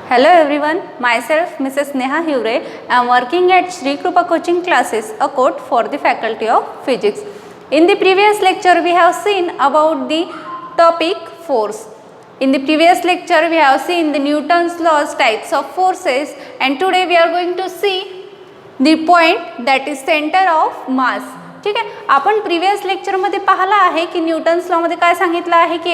Hello everyone, myself Mrs. Neha Hure. I am working at Shri Krupa Coaching Classes, a court for the Faculty of Physics. In the previous lecture, we have seen about the topic force. In the previous lecture, we have seen the Newton's laws, types of forces, and today we are going to see the point that is center of mass. ठीक आहे, आपण previous लेक्चरमध्ये पाहिला आहे की Newton's लॉमध्ये काय सांगितलं आहे की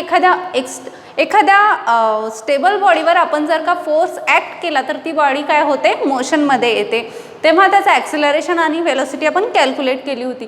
एखाद्या स्टेबल बॉडीवर आपण जर का फोर्स ॲक्ट केला तर ती बॉडी काय होते, मोशनमध्ये येते. तेव्हा त्याचं ॲक्सिलरेशन आणि वेलोसिटी आपण कॅल्क्युलेट केली होती.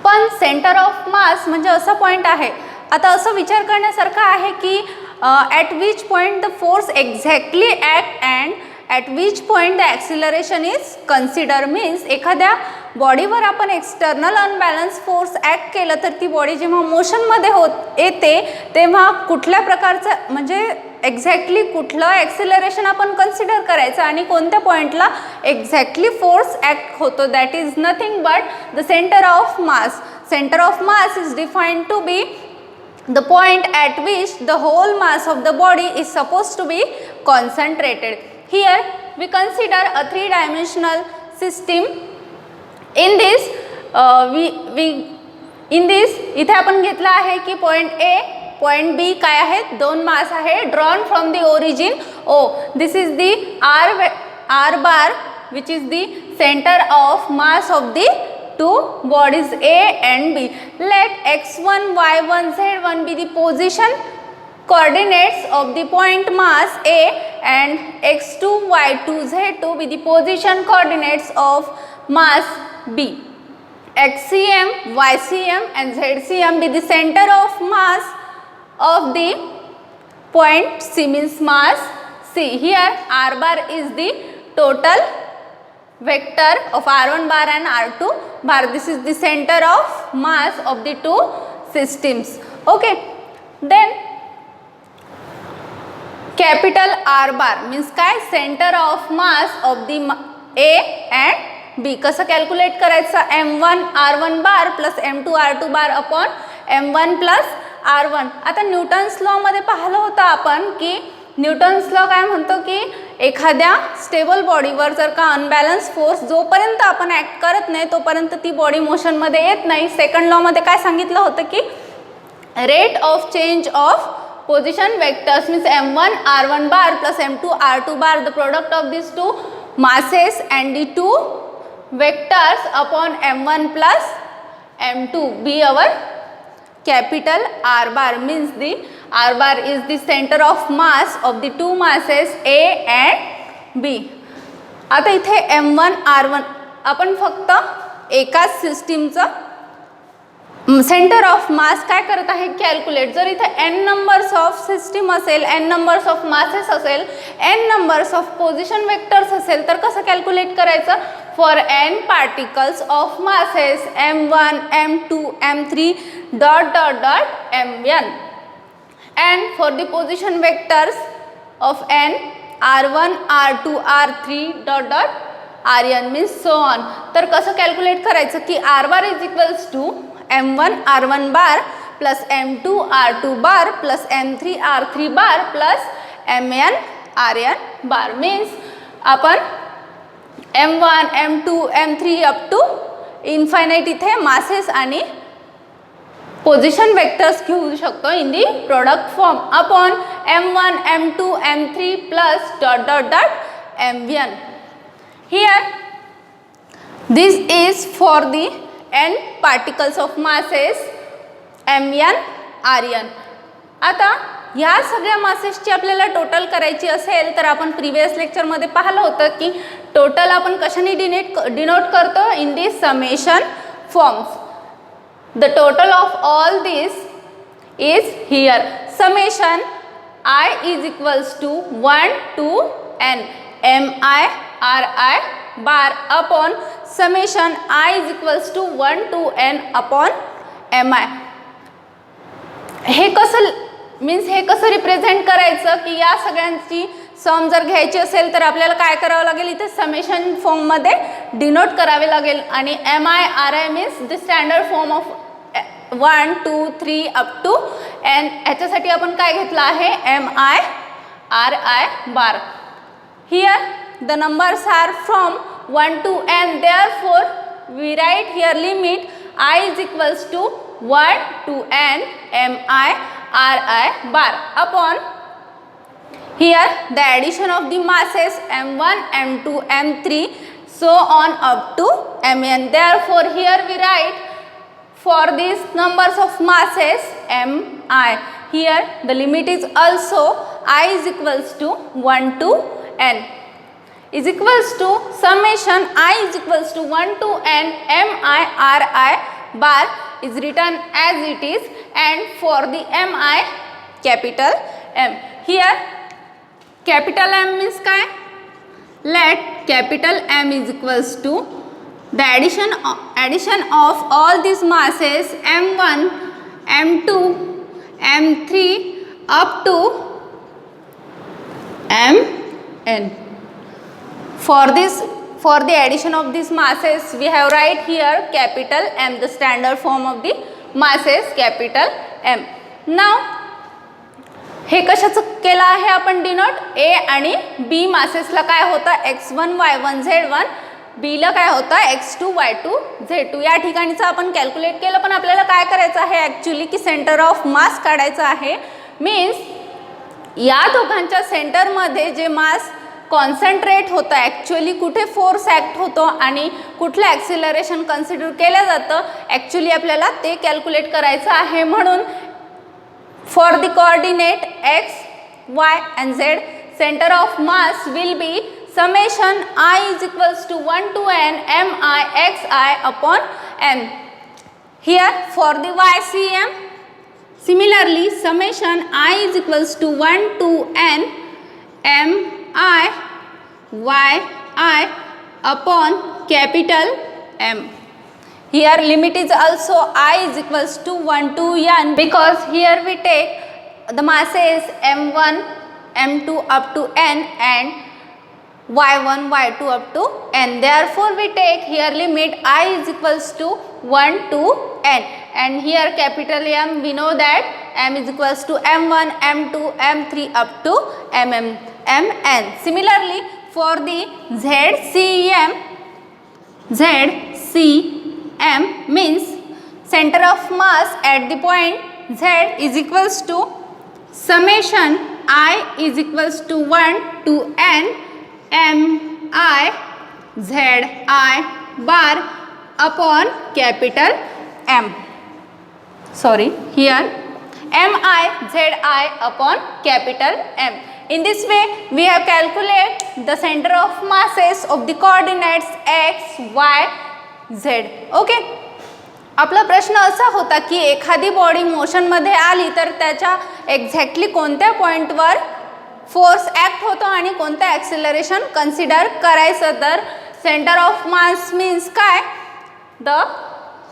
पण सेंटर ऑफ मास म्हणजे असा पॉईंट आहे. आता असं विचार करण्यासारखं आहे की at which point the force exactly act and at which point the acceleration is consider. Means एखाद्या बॉडीवर आपण एक्सटर्नल अनबॅलन्स फोर्स ॲक्ट केलं तर ती बॉडी जेव्हा मोशनमध्ये येते तेव्हा कुठल्या प्रकारचं म्हणजे एक्झॅक्टली कुठलं ॲक्सिलरेशन आपण कन्सिडर करायचं आणि कोणत्या पॉईंटला एक्झॅक्टली फोर्स ॲक्ट होतो. That is nothing but the centre of mass. Centre of mass is defined to be the point at which the whole mass of the body is supposed to be concentrated. Here we consider a three-dimensional system. In this इथे आपण घेतला आहे की point A point बी काय आहेत, दोन mass आहे drawn from the origin O. This is the R bar which is the centre of mass of the two bodies A and B. Let x1, y1, z1 be the position coordinates of the point mass A and x2, y2, z2 be the position coordinates of mass B. xcm, ycm and zcm be the center of mass of the point C, means mass C. Here r bar is the total vector of r1 bar and r2 bar. This is the center of mass of the two systems. Okay, then capital R bar means काय, center of mass of the A and B. कसं calculate करायचं, m1 r1 bar plus m2 r2 bar upon m1 plus r1. आता Newton's law मध्ये पाहिलं होतं आपण की Newton's law काय म्हणतो की एखाद्या स्टेबल बॉडीवर जर का अनबॅलन्स फोर्स जोपर्यंत आपण ॲक्ट करत नाही तोपर्यंत ती बॉडी मोशनमध्ये येत नाही. सेकंड लॉमध्ये काय सांगितलं होतं की rate of change of position vectors means m1 r1 bar plus m2 r2 bar the product of this two masses and the two vectors upon m1 plus m2 be our capital R bar. Means the R bar is the center of mass of the two masses A and B. आता इथे m1 r1 आपण फक्त एकाच सिस्टीमचं centre of मास काय करत आहे, calculate. जर इथे n नंबर्स ऑफ सिस्टीम असेल, n नंबर्स ऑफ मासेस असेल, n numbers of position vectors असेल तर कसं कॅल्क्युलेट करायचं. For n particles of masses m1 m2 m3 dot dot dot m1 and for the position vectors of n r1 r2 r3 dot dot rn means so on. तर कसं calculate करायचं की r bar is equals to m1 r1 bar plus m2 r2 bar plus m3 r3 bar plus mn rn bar. means आपण m1 m2 m3 up to infinite इथे masses आणि position vectors घेऊ शकतो in the product form upon m1 m2 m3 plus dot dot dot m1. Here this is for the n particles of masses mn rn. आता ह्या सगळ्या मासेसची आपल्याला total करायची असेल तर आपण प्रिव्हियस लेक्चरमध्ये पाहिलं होतं की टोटल आपण कशाने डिनोट करतो, in the summation forms. The total of all this is here. Summation I is equals to 1 to n mi ri bar upon summation I is equals to 1 to n upon mi. हे कसं means हे कसं represent करायचं की या सगळ्यांची सम जर घ्यायची असेल तर आपल्याला काय करावं लागेल, इथे समेशन फॉर्ममध्ये डिनोट करावे लागेल आणि mi ri means the standard form of 1 2 3 up to n. ह्याच्यासाठी आपण काय घेतलं आहे, mi ri bar. Here the numbers are from 1 to n, therefore we write here limit I is equals to 1 to n mi ri bar upon here the addition of the masses m1, m2, m3 so on up to mn. Therefore here we write for these numbers of masses mi. Here the limit is also I is equals to 1 to n is equals to summation I is equals to 1 to n mi ri bar is written as it is, and for the mi capital M. Here capital M means काय? Let capital M is equals to the addition of all these masses m1, m2, m3 up to mn. For the addition of these masses we have write here capital M, the standard form of the masses capital M. Now हे कशाचं केलं आहे आपण denote? ए आणि बी मासेसला काय होतं x1, y1, z1, बीला काय होतं x2, y2, z2. या ठिकाणीचं आपण कॅल्क्युलेट केलं, पण आपल्याला काय करायचं आहे ॲक्च्युली की सेंटर ऑफ मास काढायचं आहे. मीन्स या दोघांच्या सेंटरमध्ये जे मास कॉन्सन्ट्रेट होतं ॲक्च्युली कुठे फोर्स ॲक्ट होतो आणि कुठलं ॲक्सिलरेशन कन्सिडर केलं जातं ॲक्च्युली आपल्याला ते कॅल्क्युलेट करायचं आहे. म्हणून for the coordinate x, y and z, center of mass will be summation I is equals to 1 to n mi xi upon n. Here for the ycm, similarly summation I is equals to 1 to n mi yi upon capital M. Here limit is also I is equals to 1 to n, because here we take the masses m1, m2 up to n and y1, y2 up to n. Therefore we take here limit I is equals to 1 to n, and here capital M we know that M is equals to m1, m2, m3 up to mn. Similarly for the ZCM means center of mass at the point Z is equals to summation I is equals to 1 to n mi zi bar upon capital M. Sorry, here mi zi upon capital M. In this way we have calculate the center of masses of the coordinates x, y, z. Okay, आपला प्रश्न असा होता की एखादी body मोशनमध्ये आली तर त्याच्या exactly कोणत्या पॉईंटवर फोर्स ॲक्ट होतो आणि कोणतं ॲक्सिलरेशन कन्सिडर करायचं. तर सेंटर ऑफ मास मीन्स काय? The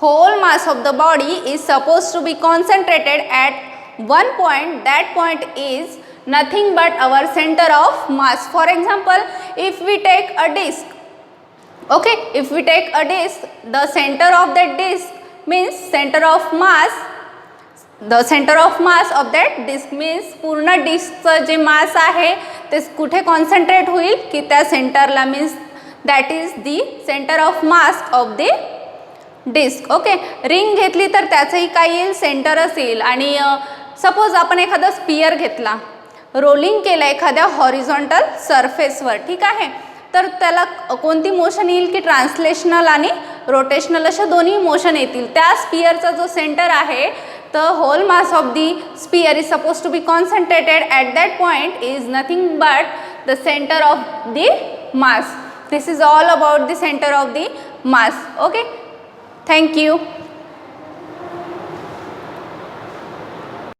whole mass of the body is suppose to be concentrated at one point. That point is nothing but our center of mass. For example, if we take a disk, okay, if we take a disk, the center of that disk means center of mass, the center of mass of that disk means पूर्ण डिस्कचं जे मास आहे ते कुठे concentrate होईल की त्या सेंटरला, means that is the centre of mass of the disc. Okay, ring घेतली तर त्याचंही काय येईल? सेंटरच येईल. आणि सपोज आपण एखादा स्पियर घेतला, रोलिंग केलं एखाद्या हॉरिझॉन्टल सरफेसवर, ठीक आहे, तर त्याला कोणती मोशन येईल की ट्रान्सलेशनल आणि रोटेशनल अशा दोन्ही मोशन येतील. त्या स्पियरचा जो सेंटर आहे, the whole mass of the sphere is suppose to be concentrated at that point is nothing but the centre of the mass. This is all about the centre of the mass. Okay, thank you.